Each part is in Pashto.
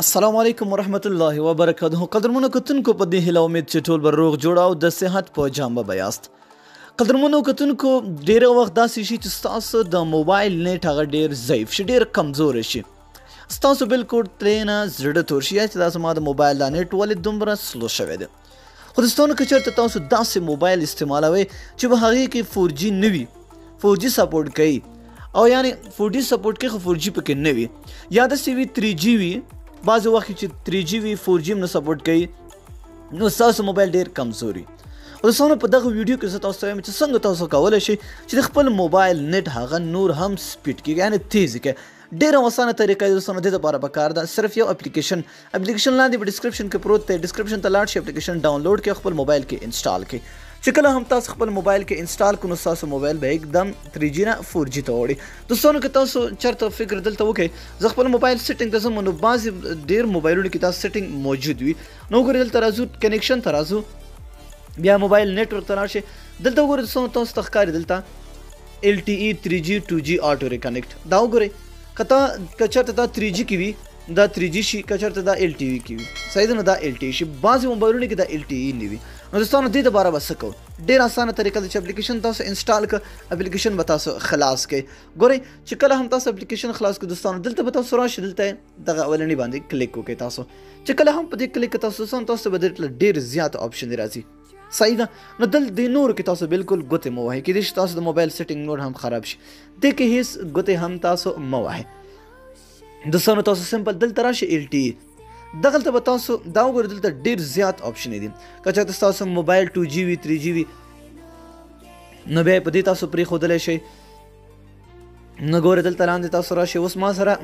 السلام علیکم ورحمت الله وبرکاته. قدرمنو کتونکو په دې هیله امید چې ټول به روغ جوړ او د صحت په جامه به یاست. قدرمنو کتونکو ډیره وخت داسې شي چې ستاسو د موبایل نیټ هغه ډیر ضعیف شي، ډیر کمزور شي، ستاسو بالکل ترېنه زړه تور شي چې دا زما د موبایل دا نیټ ولې دومره سلو شوی دی. خو دوستانو که چېرته تاسو داسې موبایل استعمالوئ چې په هغې کې 4G نه وي، 4G سپورټ کوي او یعنې 4G سپورټ کوي خو 4G پکې نه وي، یا داسې وي 3G وي، بعضې وخت چې 3G وي 4G هم نه سپورټ کوي، نو ستاسو موبایل ډېر کمزور وي. دوستانو په دغه ویډیو کې زه تاسو ته وایم چې څنګه تاسو کولی شئ چې د خپل موبایل نیټ هغه نور هم سپیډ کړي، یعنې تیز کړي. ډېره اسانه طریقه دی دوستانو، دې دپاره پکار ده صرف یو اپلیکیشن لاندې په ډسکرپشن کې پروت دی، ډسکرپشن ته لاړ شئ، اپلیکیشن ډاونلوډ کړئ، خپل موبایل کې انسټال کړئ. چې کله هم تاسو خپل موبایل کې انسټال کړو نو ستاسو موبایل به एकदम 3G نه 4G ته وړي. دوستانو که تاسو چېرته فکر دلته وکړئ زه خپل موبایل سیټینګ ته ځم نو بعضې ډېر موبایلونو کې دا سیټینګ موجود وي، نو وګورئ دلته راځو کنیکشن ته راځو، بیا موبایل نیټورک ته لاړ شئ، دلته وګورئ دوستانو تاسو ته ښکاري دلته LTE 3G 2G آټو ریکنیکټ، دا وګورئ که چېرته دا 3G کې وي دا 3G شي، که چېرته دا LTE کې وي صحیح ده نو دا LTE شي، بعضې موبایلونو کې دا LTE نه وي. نو دوستانو دې دپاره به څه کوو، ډېر اسانه طریقه ده چې اپلیکیشن تاسو انسټال کړه، اپلیکیشن به تاسو خلاص کړئ. ګورئ چې کله هم تاسو اپلیکیشن خلاص کړئ دوستانو دلته به تاسو راشئ، دلته دغه اولني باندې کلیک وکړئ. تاسو چې کله هم په دې کلیک کړئ دوستانو تاسو به دلته ډېر زیات آپشن راځي، صحیح ده. نو دې نورو کې تاسو بالکل ګوتې مه وهئ، کیدای شي تاسو د موبایل سیټینګ نور هم خراب شي، دې کې هیڅ ګوتې هم تاسو مه وهئ. دوستانو تاسو سمپل دلته راشئ LTE، دغلته به تاسو دا وګورئ دلته ډېر زیات آپشن دي، که چېرته ستاسو موبایل 2G وي 3G وي نو بیا په دې تاسو پرېښودلی شئ. نو ګورئ دلته لاندې تاسو راشئ، اوس ما سره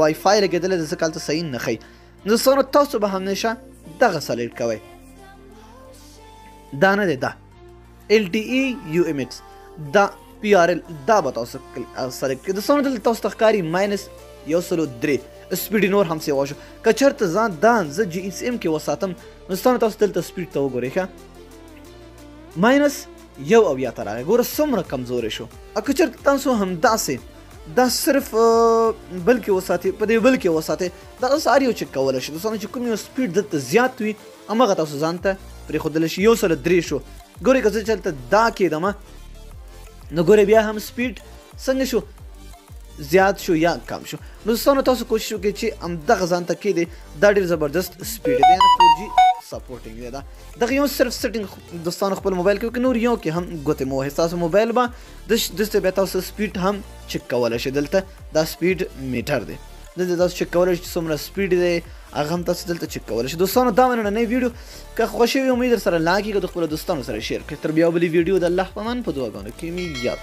وای فای لګېدلی ده ځکه هلته صحیح نه ښیي. نو دوستانو تاسو به همیشه دغه سلیکټ کوئ، دا نه دی دا LTE UMX دا PRL دا به تاسو سلیکټ کړئ. دوستانو دلته تاسو ته ښکاري -103 سپیډ نور هم سیوا شو، که چېرته ځان دا زه GSM کې وساتم نو دوستانو تاسو دلته سپیډ ته وګورئ ښه -1 ته راغی، ګوره څومره کمزوری شو. او که چېرته تاسو همداسې دا صرف بل کې وساتئ، په دې بل کې وساتئ، دغه هر یو چک کولی شي. دوستانو چې کوم یو سپیډ دلته زیات وي همغه تاسو ځان ته پرېښودلی شي. 103 شو، ګورئ که زه چلته دا کېدمه نو ګورئ بیا هم سپیډ څنګه شو، زیات شو یا کم شو. نو دوستانو تاسو کوشش وکړئ چې همدغه ځان ته کېدی، دا ډېر زبردست سپیډ دی، یعنې 4G سپورټینګ دی. دا دغه یو صرف سیټینګ دوستانو خپل موبایل کې وکړئ، نور یو کې هم ګوتې مه وهئ، ستاسو موبایل به داسې بیا تاسو سپیډ هم چک کولی شئ. دلته دا سپیډ میټر دی، دلته تاسو چک کولی شئ چې څومره سپیډ دی، هغه هم تاسو دلته چک کولی شئ. دوستانو دا نننی ویډیو که خوښ وي امید در سره لایک کړئ، د خپلو دوستانو سره شیر کړئ. تر بیا بلې ویډیو د الله په امان په دعاګانو کې مې یاد